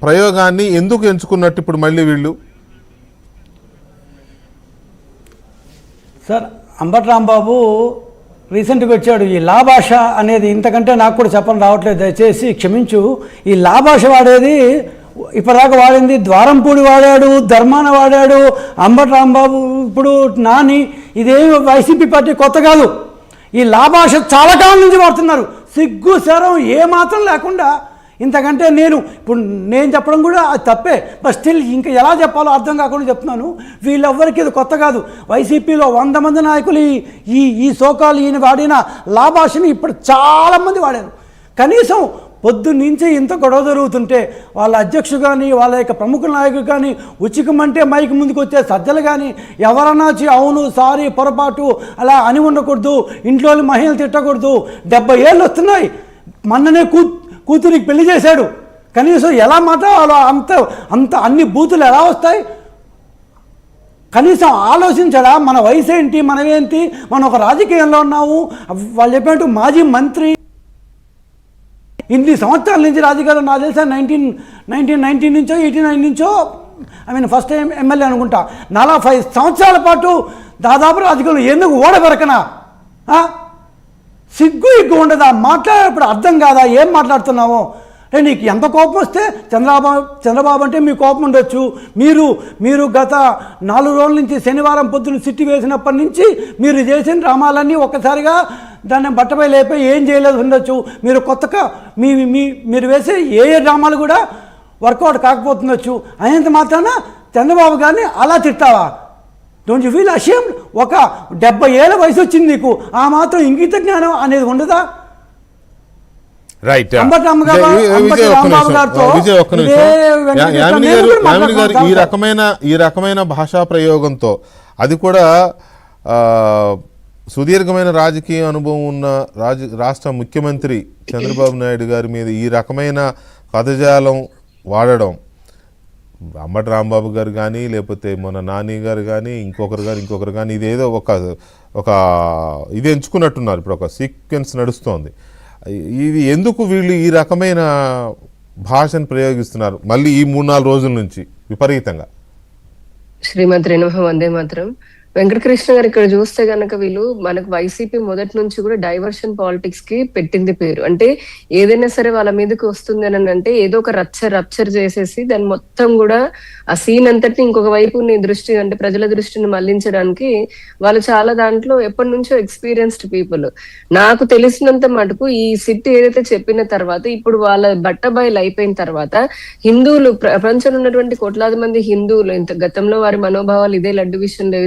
ప్రయోగాన్ని ఎందుకు ఎంచుకున్నట్టు ఇప్పుడు మళ్ళీ వీళ్ళు? సార్, అంబటి రాంబాబు రీసెంట్గా వచ్చాడు. ఈ లా భాష అనేది ఇంతకంటే నాకు కూడా చెప్పని రావట్లేదు, దయచేసి క్షమించు. ఈ లా భాష వాడేది ఇప్పటిదాకా వాడింది ద్వారంపూడి వాడాడు, ధర్మాన వాడాడు, అంబటి రాంబాబు, ఇప్పుడు నాని. ఇదేమి వైసీపీ పార్టీ కొత్త కాదు. ఈ లా భాష చాలా కాలం నుంచి వాడుతున్నారు, సిగ్గు శరం ఏమాత్రం లేకుండా. ఇంతకంటే ఇప్పుడు నేను చెప్పడం కూడా అది తప్పే, బట్ స్టిల్ ఇంకా ఎలా చెప్పాలో అర్థం కాకుండా చెప్తున్నాను. వీళ్ళెవ్వరికి ఇది కొత్త కాదు. వైసీపీలో 100 మంది నాయకులు ఈ సోకాలు ఈయన వాడిన లా భాషని ఇప్పుడు చాలామంది వాడారు. కనీసం పొద్దున్నుంచి ఇంత గొడవ జరుగుతుంటే వాళ్ళ అధ్యక్షుడు కానీ, వాళ్ళ యొక్క ప్రముఖ నాయకులు కానీ, ఉచికమంటే మైక్ ముందుకు వచ్చే సజ్జలు కానీ ఎవరన్నా వచ్చి అవును సారీ పొరపాటు అలా అని ఉండకూడదు, ఇంట్లోని మహిళలు తిట్టకూడదు. 70 ఏళ్ళు వస్తున్నాయి, మొన్ననే కూతురికి పెళ్లి చేశాడు. కనీసం ఎలా మాట్లాడాలో అంత అన్ని బూతులు ఎలా వస్తాయి? కనీసం ఆలోచించడా? మన వయసు ఏంటి, మనమేంటి, మనం ఒక రాజకీయంలో ఉన్నాము. వాళ్ళు చెప్పినట్టు మాజీ మంత్రి, ఇన్ని సంవత్సరాల నుంచి రాజకీయాలు. నాకు తెలిసా 1990 నుంచో 89 నుంచో ఫస్ట్ టైం ఎమ్మెల్యే అనుకుంటా. 45 సంవత్సరాల పాటు దాదాపు రాజకీయాలు. ఎందుకు ఓడబెరకనా? సిగ్గు ఇగ్గు ఉండదా? మాట్లాడేటప్పుడు అర్థం కాదా ఏం మాట్లాడుతున్నావో? నీకు ఎంత కోపం వస్తే చంద్రబాబు అంటే మీ కోపం ఉండొచ్చు. మీరు గత 4 రోజుల నుంచి శనివారం పొద్దున సిట్టి వేసినప్పటి నుంచి మీరు చేసిన డ్రామాలన్నీ ఒక్కసారిగా దాన్ని బట్టపై లేపై ఏం చేయలేదు ఉండొచ్చు. మీరు కొత్తగా మీరు వేసే ఏ డ్రామాలు కూడా వర్కౌట్ కాకపోతుండొచ్చు. అయినంత మాత్రాన చంద్రబాబు గారిని అలా తిట్టావా? Don't you feel ashamed? ఒక 70 ఏళ్ళ వయసు వచ్చింది నీకు, ఆ మాత్రం ఇంగిత జ్ఞానం అనేది ఉండదా? రైట్. ఈ రకమైన భాషా ప్రయోగంతో, అది కూడా సుదీర్ఘమైన రాజకీయ అనుభవం ఉన్న రాష్ట్ర ముఖ్యమంత్రి చంద్రబాబు నాయుడు గారి మీద ఈ రకమైన పదజాలం వాడడం, అంబటి రాంబాబు గారు కానీ, లేకపోతే మన నాని గారు కానీ, ఇంకొకరు కానీ ఇదేదో ఒక ఇది ఎంచుకున్నట్టున్నారు. ఇప్పుడు ఒక సీక్వెన్స్ నడుస్తోంది. ఇది ఎందుకు వీళ్ళు ఈ రకమైన భాషను ప్రయోగిస్తున్నారు మళ్ళీ ఈ 3-4 రోజుల నుంచి విపరీతంగా? శ్రీమతి నమః వందే మాత్రం. వెంకటకృష్ణ గారు ఇక్కడ చూస్తే గనక వీళ్ళు మనకు వైసీపీ మొదటి నుంచి కూడా డైవర్షన్ పాలిటిక్స్ కి పెట్టింది పేరు. అంటే ఏదైనా సరే వాళ్ళ మీదకి వస్తుంది అని అంటే ఏదో ఒక రప్చర్ చేసేసి దాన్ని మొత్తం కూడా ఆ సీన్ అంతటిని ఇంకొక వైపు దృష్టి అంటే ప్రజల దృష్టిని మళ్లించడానికి వాళ్ళు చాలా దాంట్లో ఎప్పటి నుంచో ఎక్స్పీరియన్స్డ్ పీపుల్. నాకు తెలిసినంత మటుకు ఈ సిట్ ఏదైతే చెప్పిన తర్వాత ఇప్పుడు వాళ్ళ బట్టబయలు అయిపోయిన తర్వాత హిందువులు ప్రపంచంలో ఉన్నటువంటి కోట్లాది మంది హిందువులు ఇంత గతంలో వారి మనోభావాలు ఇదే లడ్డు విషయంలో